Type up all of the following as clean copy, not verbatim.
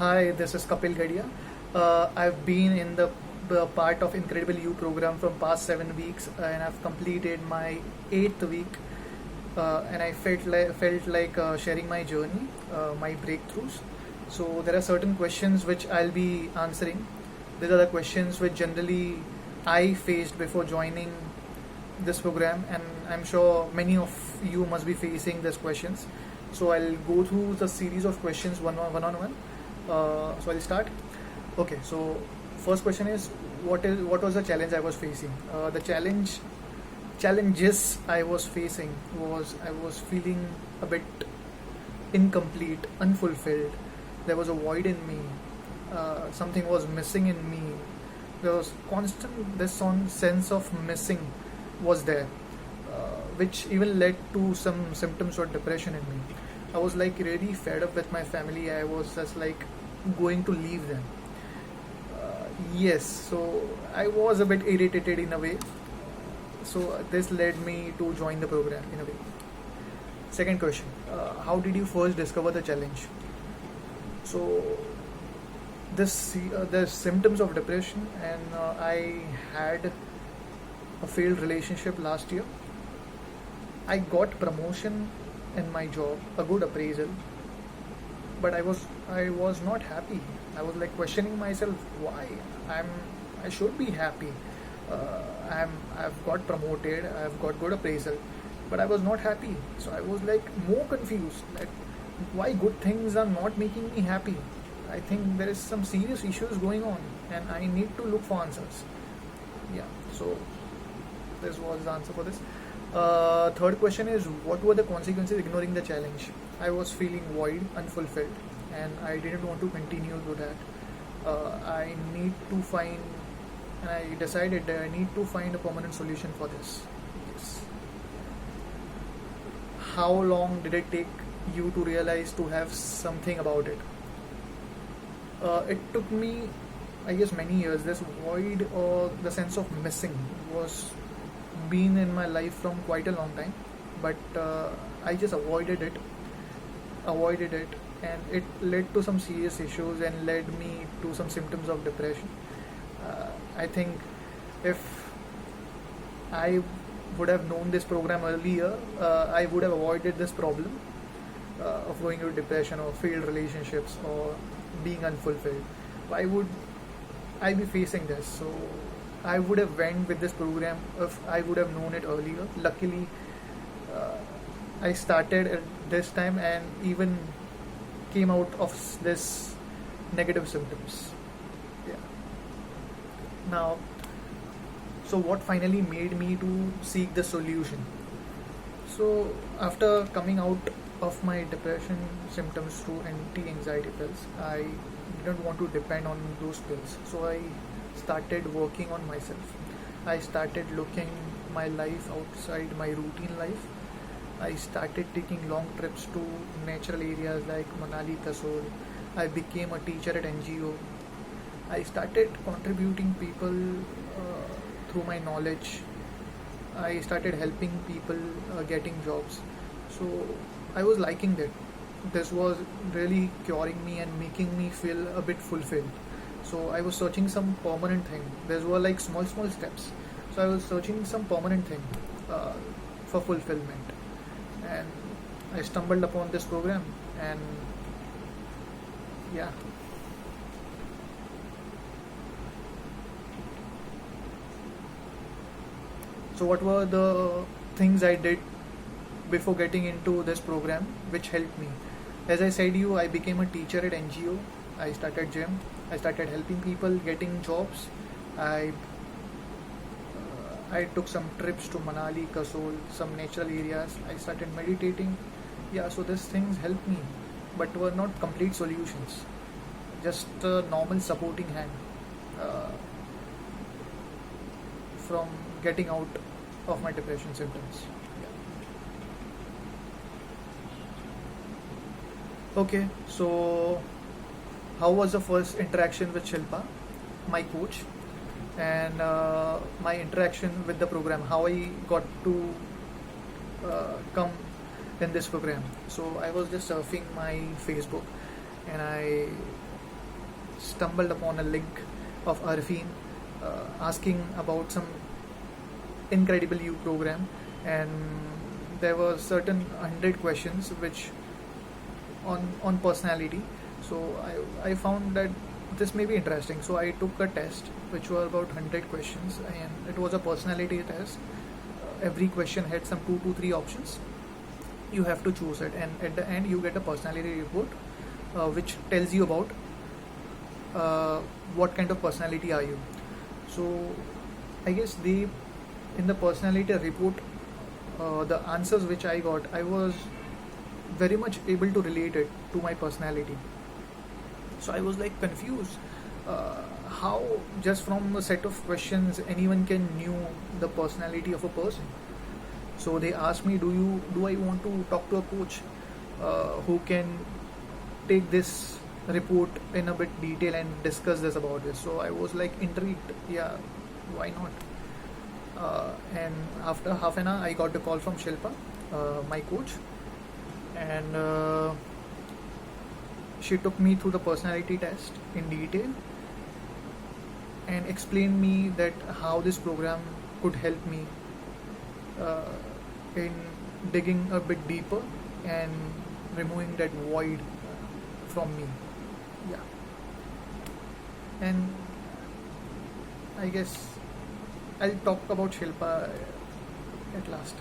Hi, this is Kapil Gadia. I've been in the part of Incredible You program from past 7 weeks, and I've completed my eighth week. And I felt like sharing my journey, my breakthroughs. So there are certain questions which I'll be answering. These are the questions which generally I faced before joining this program, and I'm sure many of you must be facing these questions. So I'll go through the series of questions one on one. So I'll start. Okay, so first question is what was the challenge I was facing? The challenges I was facing was I was feeling a bit incomplete, unfulfilled. There was a void in me. Something was missing in me. There was constant this on sense of missing was there, which even led to some symptoms of depression in me. I was like really fed up with my family. I was just like going to leave them. Yes, so I was a bit irritated in a way. So this led me to join the program in a way. Second question: how did you first discover the challenge? So the symptoms of depression, and I had a failed relationship last year. I got promotion in my job, a good appraisal, but I was not happy. I was like questioning myself why I'm I should be happy. I've got promoted, I've got good appraisal, but I was not happy. So I was like more confused that why good things are not making me happy. I think there is some serious issues going on, and I need to look for answers. Yeah. So this was the answer for this. Third question is what were the consequences ignoring the challenge? I was feeling void, unfulfilled, and I didn't want to continue to that. I need to find, and I decided that I need to find a permanent solution for this. Yes. How long did it take you to realize to have something about it? It took me, I guess, many years. This void or the sense of missing was been in my life from quite a long time, but I just avoided it, and it led to some serious issues and led me to some symptoms of depression. I think if I would have known this program earlier, I would have avoided this problem of going into depression or failed relationships or being unfulfilled. Why would I be facing this? So I would have went with this program if I would have known it earlier. Luckily, uh, I started at this time and even came out of this negative symptoms. Yeah. Now, so what finally made me to seek the solution? So after coming out of my depression symptoms through anti-anxiety pills, I didn't want to depend on those pills. So I started working on myself. I started looking my life outside my routine life. I started taking long trips to natural areas like Manali, Kasol. I became a teacher at NGO. I started contributing people through my knowledge. I started helping people getting jobs. So I was liking that. This was really curing me and making me feel a bit fulfilled. So I was searching some permanent thing. These were like small steps. So I was searching some permanent thing uh, for fulfillment, and I stumbled upon this program, and yeah. So what were the things I did before getting into this program which helped me? As I said you, I became a teacher at NGO. I started gym. I started helping people getting jobs. I I took some trips to Manali, Kasol, some natural areas. I started meditating. Yeah, so these things helped me, but were not complete solutions. Just a normal supporting hand uh, from getting out of my depression symptoms. Okay, so how was the first interaction with Shilpa, my coach, and my interaction with the program? How I got to come in this program? So I was just surfing my Facebook, and I stumbled upon a link of Arfin asking about some Incredible You program, and there were certain 100 questions which on personality. So I found that this may be interesting. So I took a test which were about 100 questions, and it was a personality test. Every question had some 2 to 3 options. You have to choose it, and at the end you get a personality report which tells you about what kind of personality are you. So I guess they, in the personality report, the answers which I got, I was very much able to relate it to my personality. So I was like confused, how just from a set of questions anyone can knew the personality of a person. So they asked me, do I want to talk to a coach who can take this report in a bit detail and discuss this about this. So I was like intrigued, yeah, why not. And after half an hour I got the call from Shilpa, my coach, and she took me through the personality test in detail and explained me that how this program could help me in digging a bit deeper and removing that void from me. Yeah. And I guess I'll talk about Shilpa at last.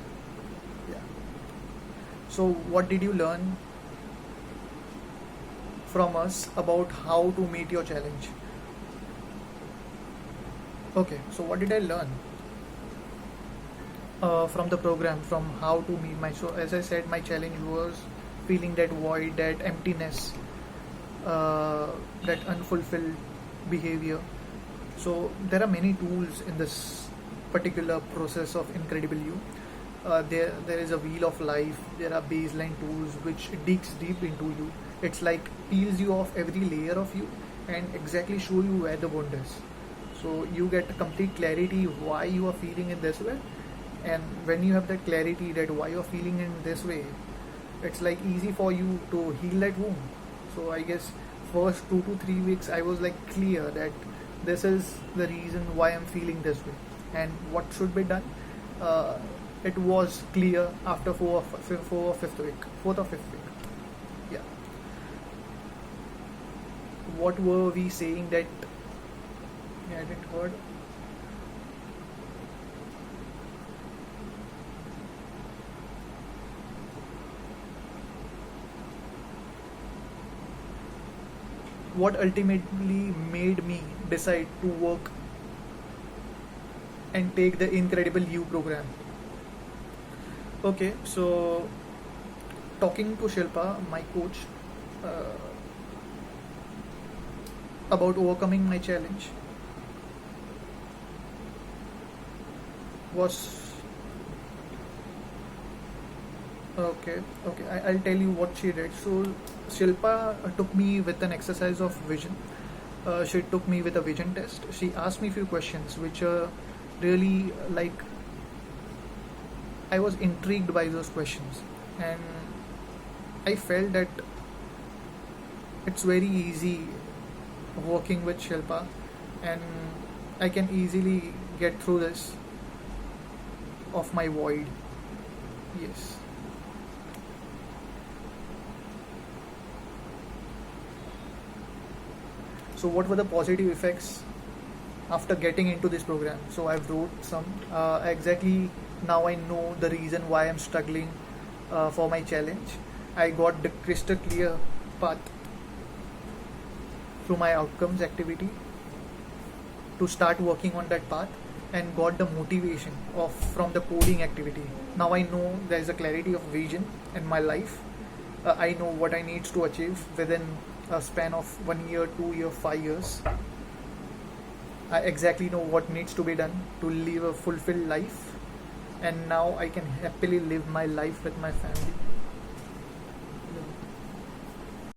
Yeah. So what did you learn from us about how to meet your challenge? Okay, so what did I learn from the program, from how to meet my, so as I said, my challenge was feeling that void, that emptiness, that unfulfilled behavior. So there are many tools in this particular process of Incredible You. There is a wheel of life. There are baseline tools which digs deep into you. It's like peels you off every layer of you and exactly show you where the wound is. So you get complete clarity why you are feeling in this way, and when you have that clarity that why you are feeling in this way, it's like easy for you to heal that wound. So I guess first 2 to 3 weeks I was like clear that this is the reason why I'm feeling this way and what should be done. It was clear after fourth or fifth week. Yeah. What were we saying that? Yeah, I didn't heard. What ultimately made me decide to work and take the Incredible You program? Okay, so talking to Shilpa, my coach, about overcoming my challenge was okay. I'll tell you what she did. So Shilpa took me with an exercise of vision. She took me with a vision test. She asked me a few questions which are really like, I was intrigued by those questions, and I felt that it's very easy working with Shilpa, and I can easily get through this of my void. Yes. So what were the positive effects after getting into this program? So I've wrote some. Exactly now I know the reason why I'm struggling for my challenge. I got the crystal clear path through my outcomes activity to start working on that path, and got the motivation of from the coding activity. Now I know there is a clarity of vision in my life. I know what I need to achieve within a span of 1 year, 2 year, 5 years. I exactly know what needs to be done to live a fulfilled life, and now I can happily live my life with my family.